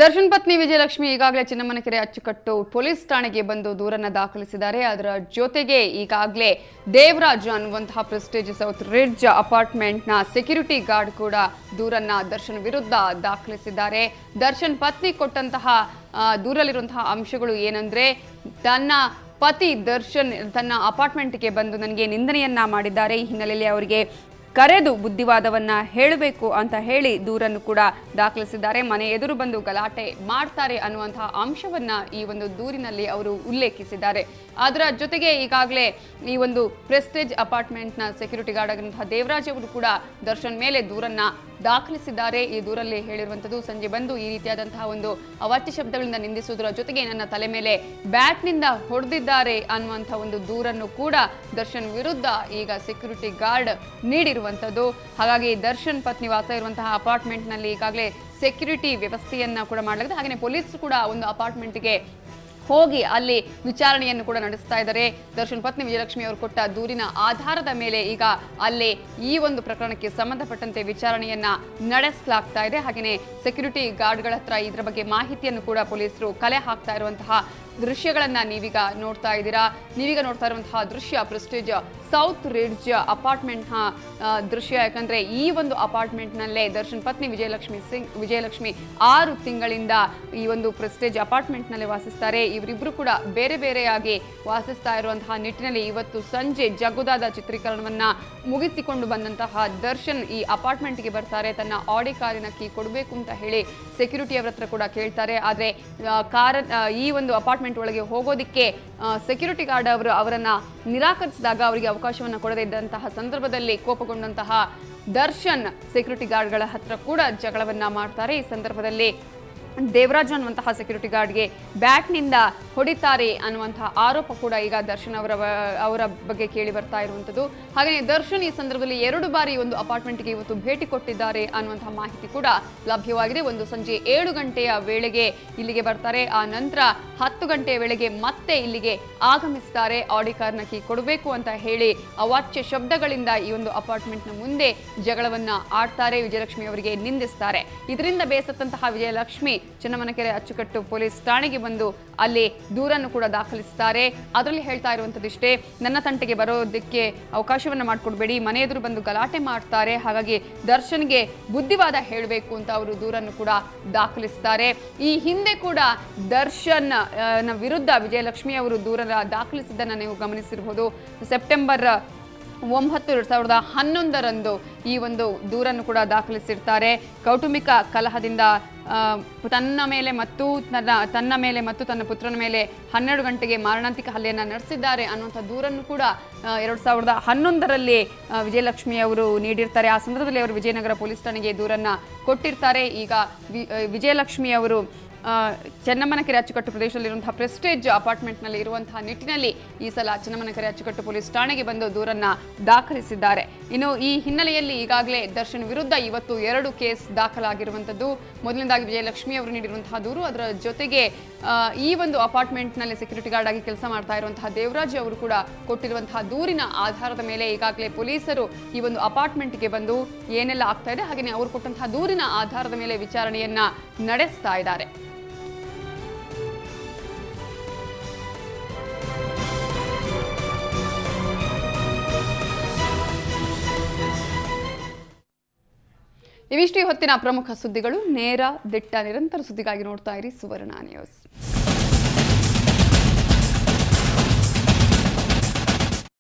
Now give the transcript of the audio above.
ದರ್ಶನ್ ಪತ್ನಿ ವಿಜಯಲಕ್ಷ್ಮಿ ಈಗಾಗಲೇ ಚಿನ್ನಮನಕೆರೆ ಅಚ್ಚುಕಟ್ಟು ಪೊಲೀಸ್ ಠಾಣೆಗೆ ಬಂದು ದೂರನ್ನ ದಾಖಲಿಸಿದ್ದಾರೆ. ಅದರ ಜೊತೆಗೆ ಈಗಾಗಲೇ ದೇವರಾಜ್ ಅನ್ನುವಂತಹ ಪ್ರೆಸ್ಟೀಜ್ ಸೌತ್ ರಿಡ್ಜ್ ಅಪಾರ್ಟ್ಮೆಂಟ್ನ ಸೆಕ್ಯೂರಿಟಿ ಗಾರ್ಡ್ ಕೂಡ ದೂರನ್ನ ದರ್ಶನ್ ವಿರುದ್ಧ ದಾಖಲಿಸಿದ್ದಾರೆ. ದರ್ಶನ್ ಪತ್ನಿ ಕೊಟ್ಟಂತಹ ದೂರಲ್ಲಿರುವಂತಹ ಅಂಶಗಳು ಏನಂದ್ರೆ, ತನ್ನ ಪತಿ ದರ್ಶನ್ ತನ್ನ ಅಪಾರ್ಟ್ಮೆಂಟ್ಗೆ ಬಂದು ನನಗೆ ನಿಂದನೆಯನ್ನ ಮಾಡಿದ್ದಾರೆ. ಈ ಹಿನ್ನೆಲೆಯಲ್ಲಿ ಅವರಿಗೆ ಕರೆದು ಬುದ್ಧಿವಾದವನ್ನ ಹೇಳಬೇಕು ಅಂತ ಹೇಳಿ ದೂರನ್ನು ಕೂಡ ದಾಖಲಿಸಿದ್ದಾರೆ. ಮನೆ ಎದುರು ಬಂದು ಗಲಾಟೆ ಮಾಡ್ತಾರೆ ಅನ್ನುವಂತಹ ಅಂಶವನ್ನ ಈ ಒಂದು ದೂರಿನಲ್ಲಿ ಅವರು ಉಲ್ಲೇಖಿಸಿದ್ದಾರೆ. ಅದರ ಜೊತೆಗೆ ಈಗಾಗಲೇ ಈ ಒಂದು ಪ್ರೆಸ್ಟೀಜ್ ಅಪಾರ್ಟ್ಮೆಂಟ್ನ ಸೆಕ್ಯೂರಿಟಿ ಗಾರ್ಡ್ ಆಗಿರುವಂತಹ ದೇವರಾಜ್ ಅವರು ಕೂಡ ದರ್ಶನ್ ಮೇಲೆ ದೂರನ್ನ ದಾಖಲಿಸಿದ್ದಾರೆ. ಈ ದೂರಲ್ಲಿ ಹೇಳಿರುವಂಥದ್ದು, ಸಂಜೆ ಬಂದು ಈ ರೀತಿಯಾದಂತಹ ಒಂದು ಅವಾಚ್ಯ ಶಬ್ದಗಳಿಂದ ನಿಂದಿಸುವುದರ ಜೊತೆಗೆ ನನ್ನ ತಲೆ ಮೇಲೆ ಬ್ಯಾಟ್ನಿಂದ ಹೊಡೆದಿದ್ದಾರೆ ಅನ್ನುವಂಥ ಒಂದು ದೂರನ್ನು ಕೂಡ ದರ್ಶನ್ ವಿರುದ್ಧ ಈಗ ಸೆಕ್ಯೂರಿಟಿ ಗಾರ್ಡ್ ನೀಡಿರುವಂಥದ್ದು. ಹಾಗಾಗಿ ದರ್ಶನ್ ಪತ್ನಿ ವಾಸ ಇರುವಂತಹ ಅಪಾರ್ಟ್ಮೆಂಟ್ನಲ್ಲಿ ಈಗಾಗಲೇ ಸೆಕ್ಯೂರಿಟಿ ವ್ಯವಸ್ಥೆಯನ್ನ ಕೂಡ ಮಾಡಲಾಗಿದೆ. ಹಾಗೆಯೇ ಪೊಲೀಸರು ಕೂಡ ಒಂದು ಅಪಾರ್ಟ್ಮೆಂಟ್ಗೆ ಹೋಗಿ ಅಲ್ಲಿ ವಿಚಾರಣೆಯನ್ನು ಕೂಡ ನಡೆಸ್ತಾ ಇದ್ದಾರೆ. ದರ್ಶನ್ ಪತ್ನಿ ವಿಜಯಲಕ್ಷ್ಮಿ ಅವರು ಕೊಟ್ಟ ದೂರಿನ ಆಧಾರದ ಮೇಲೆ ಈಗ ಅಲ್ಲಿ ಈ ಒಂದು ಪ್ರಕರಣಕ್ಕೆ ಸಂಬಂಧಪಟ್ಟಂತೆ ವಿಚಾರಣೆಯನ್ನ ನಡೆಸಲಾಗ್ತಾ ಇದೆ. ಹಾಗೆಯೇ ಸೆಕ್ಯೂರಿಟಿ ಗಾರ್ಡ್ಗಳ ಹತ್ರ ಇದರ ಬಗ್ಗೆ ಮಾಹಿತಿಯನ್ನು ಕೂಡ ಪೊಲೀಸರು ಕಲೆ ಹಾಕ್ತಾ ಇರುವಂತಹ ದೃಶ್ಯಗಳನ್ನ ನೀವೀಗ ನೋಡ್ತಾ ಇದ್ದೀರಾ. ನೀವೀಗ ನೋಡ್ತಾ ಇರುವಂತಹ ದೃಶ್ಯ ಪ್ರೆಸ್ಟೀಜ್ ಸೌತ್ ರಿಡ್ಜ್ ಅಪಾರ್ಟ್ಮೆಂಟ್ನ ದೃಶ್ಯ. ಯಾಕಂದ್ರೆ ಈ ಒಂದು ಅಪಾರ್ಟ್ಮೆಂಟ್ನಲ್ಲೇ ದರ್ಶನ್ ಪತ್ನಿ ವಿಜಯಲಕ್ಷ್ಮಿ 6 ತಿಂಗಳಿಂದ ಈ ಒಂದು ಪ್ರೆಸ್ಟೀಜ್ ಅಪಾರ್ಟ್ಮೆಂಟ್ನಲ್ಲೇ ವಾಸಿಸ್ತಾರೆ. ಇವರಿಬ್ರು ಕೂಡ ಬೇರೆ ಬೇರೆಯಾಗಿ ವಾಸಿಸ್ತಾ ಇರುವಂತಹ ನಿಟ್ಟಿನಲ್ಲಿ ಇವತ್ತು ಸಂಜೆ ಜಗುದಾದ ಚಿತ್ರೀಕರಣವನ್ನ ಮುಗಿಸಿಕೊಂಡು ಬಂದಂತಹ ದರ್ಶನ್ ಈ ಅಪಾರ್ಟ್ಮೆಂಟ್ಗೆ ಬರ್ತಾರೆ. ತನ್ನ ಆಡಿ ಕಾರಿನ ಕೀ ಕೊಡಬೇಕು ಅಂತ ಹೇಳಿ ಸೆಕ್ಯೂರಿಟಿ ಅವರ ಹತ್ರ ಕೂಡ ಕೇಳ್ತಾರೆ. ಆದ್ರೆ ಈ ಒಂದು ಅಪಾರ್ಟ್ಮೆಂಟ್ ಒಳಗೆ ಹೋಗೋದಿಕ್ಕೆ ಸೆಕ್ಯೂರಿಟಿ ಗಾರ್ಡ್ ಅವರು ಅವರನ್ನ ನಿರಾಕರಿಸಿದಾಗ ಅವರಿಗೆ ಅವಕಾಶವನ್ನು ಕೊಡದೇ ಇದ್ದಂತಹ ಸಂದರ್ಭದಲ್ಲಿ ಕೋಪಗೊಂಡಂತಹ ದರ್ಶನ್ ಸೆಕ್ಯೂರಿಟಿ ಗಾರ್ಡ್ಗಳ ಹತ್ರ ಕೂಡ ಜಗಳವನ್ನ ಮಾಡ್ತಾರೆ. ಈ ಸಂದರ್ಭದಲ್ಲಿ ದೇವರಾಜ್ ಅನ್ನುವಂತಹ ಸೆಕ್ಯೂರಿಟಿ ಗಾರ್ಡ್ಗೆ ಬ್ಯಾಟ್ನಿಂದ ಹೊಡಿತಾರೆ ಅನ್ನುವಂತಹ ಆರೋಪ ಕೂಡ ಈಗ ದರ್ಶನ್ ಅವರ ಬಗ್ಗೆ ಕೇಳಿ ಬರ್ತಾ ಇರುವಂಥದ್ದು. ಹಾಗೆಯೇ ದರ್ಶನ್ ಈ ಸಂದರ್ಭದಲ್ಲಿ 2 ಬಾರಿ ಒಂದು ಅಪಾರ್ಟ್ಮೆಂಟ್ಗೆ ಇವತ್ತು ಭೇಟಿ ಕೊಟ್ಟಿದ್ದಾರೆ ಅನ್ನುವಂತಹ ಮಾಹಿತಿ ಕೂಡ ಲಭ್ಯವಾಗಿದೆ. ಒಂದು ಸಂಜೆ 7 ಗಂಟೆಯ ವೇಳೆಗೆ ಇಲ್ಲಿಗೆ ಬರ್ತಾರೆ. ಆ ನಂತರ 10 ಗಂಟೆಯ ವೇಳೆಗೆ ಮತ್ತೆ ಇಲ್ಲಿಗೆ ಆಗಮಿಸ್ತಾರೆ. ಆಡಿ ಕಾರ್ನ ಕೀ ಕೊಡಬೇಕು ಅಂತ ಹೇಳಿ ಅವಾಚ್ಯ ಶಬ್ದಗಳಿಂದ ಈ ಒಂದು ಅಪಾರ್ಟ್ಮೆಂಟ್ನ ಮುಂದೆ ಜಗಳವನ್ನ ಆಡ್ತಾರೆ. ವಿಜಯಲಕ್ಷ್ಮಿ ಅವರಿಗೆ ನಿಂದಿಸ್ತಾರೆ. ಇದರಿಂದ ಬೇಸತ್ತಂತಹ ವಿಜಯಲಕ್ಷ್ಮಿ ಚಿನ್ನಮನಕೆರೆ ಅಚ್ಚುಕಟ್ಟು ಪೊಲೀಸ್ ಠಾಣೆಗೆ ಬಂದು ಅಲ್ಲಿ ದೂರನ್ನು ಕೂಡ ದಾಖಲಿಸುತ್ತಾರೆ. ಅದರಲ್ಲಿ ಹೇಳ್ತಾ ಇರುವಂತದಿಷ್ಟೇ, ನನ್ನ ತಂಟೆಗೆ ಬರೋದಕ್ಕೆ ಅವಕಾಶವನ್ನ ಮಾಡಿಕೊಡ್ಬೇಡಿ, ಮನೆ ಎದುರು ಬಂದು ಗಲಾಟೆ ಮಾಡ್ತಾರೆ, ಹಾಗಾಗಿ ದರ್ಶನ್ಗೆ ಬುದ್ಧಿವಾದ ಹೇಳಬೇಕು ಅಂತ ಅವರು ದೂರನ್ನು ಕೂಡ ದಾಖಲಿಸುತ್ತಾರೆ. ಈ ಹಿಂದೆ ಕೂಡ ದರ್ಶನ್ ವಿರುದ್ಧ ವಿಜಯಲಕ್ಷ್ಮಿ ಅವರು ದೂರ ದಾಖಲಿಸಿದ್ದನ್ನು ನೀವು ಗಮನಿಸಿರಬಹುದು. ಸೆಪ್ಟೆಂಬರ್ 9, 2011ರಂದು ಈ ಒಂದು ದೂರನ್ನು ಕೂಡ ದಾಖಲಿಸಿರ್ತಾರೆ. ಕೌಟುಂಬಿಕ ಕಲಹದಿಂದ ತನ್ನ ಮೇಲೆ ಮತ್ತು ತನ್ನ ಪುತ್ರನ ಮೇಲೆ 12 ಗಂಟೆಗೆ ಮಾರಣಾಂತಿಕ ಹಲ್ಲೆಯನ್ನು ನಡೆಸಿದ್ದಾರೆ ಅನ್ನುವಂಥ ದೂರನ್ನು ಕೂಡ 2011ರಲ್ಲಿ ವಿಜಯಲಕ್ಷ್ಮಿ ಅವರು ನೀಡಿರ್ತಾರೆ. ಆ ಸಂದರ್ಭದಲ್ಲಿ ಅವರು ವಿಜಯನಗರ ಪೊಲೀಸ್ ಠಾಣೆಗೆ ದೂರನ್ನ ಕೊಟ್ಟಿರ್ತಾರೆ. ಈಗ ವಿಜಯಲಕ್ಷ್ಮಿ ಅವರು ಚೆನ್ನಮ್ಮನಕೆರೆ ಅಚ್ಚುಕಟ್ಟು ಪ್ರದೇಶದಲ್ಲಿರುವಂತಹ ಪ್ರೆಸ್ಟೇಜ್ ಅಪಾರ್ಟ್ಮೆಂಟ್ನಲ್ಲಿ ಇರುವಂತಹ ನಿಟ್ಟಿನಲ್ಲಿ ಈ ಸಲ ಚೆನ್ನಮ್ಮನಕೆರೆ ಅಚ್ಚುಕಟ್ಟು ಪೊಲೀಸ್ ಠಾಣೆಗೆ ಬಂದು ದೂರನ್ನ ದಾಖಲಿಸಿದ್ದಾರೆ. ಇನ್ನು ಈ ಹಿನ್ನೆಲೆಯಲ್ಲಿ ಈಗಾಗಲೇ ದರ್ಶನ್ ವಿರುದ್ಧ ಇವತ್ತು 2 ಕೇಸ್ ದಾಖಲಾಗಿರುವಂಥದ್ದು. ಮೊದಲನೇದಾಗಿ ವಿಜಯಲಕ್ಷ್ಮಿ ಅವರು ನೀಡಿರುವಂತಹ ದೂರು, ಅದರ ಜೊತೆಗೆ ಈ ಒಂದು ಅಪಾರ್ಟ್ಮೆಂಟ್ನಲ್ಲಿ ಸೆಕ್ಯೂರಿಟಿ ಗಾರ್ಡ್ ಆಗಿ ಕೆಲಸ ಮಾಡ್ತಾ ಇರುವಂತಹ ದೇವರಾಜ್ ಅವರು ಕೂಡ ಕೊಟ್ಟಿರುವಂತಹ ದೂರಿನ ಆಧಾರದ ಮೇಲೆ ಈಗಾಗಲೇ ಪೊಲೀಸರು ಈ ಒಂದು ಅಪಾರ್ಟ್ಮೆಂಟ್ಗೆ ಬಂದು ಏನೆಲ್ಲ ಆಗ್ತಾ ಇದೆ, ಹಾಗೆಯೇ ಅವರು ಕೊಟ್ಟಂತಹ ದೂರಿನ ಆಧಾರದ ಮೇಲೆ ವಿಚಾರಣೆಯನ್ನ ನಡೆಸ್ತಾ ಇದ್ದಾರೆ. ಇವಿಷ್ಟು ಹೊತ್ತಿನ ಪ್ರಮುಖ ಸುದ್ದಿಗಳು. ನೇರ ದಿಟ್ಟ ನಿರಂತರ ಸುದ್ದಿಗಾಗಿ ನೋಡ್ತಾ ಇರಿ ಸುವರ್ಣ ನ್ಯೂಸ್.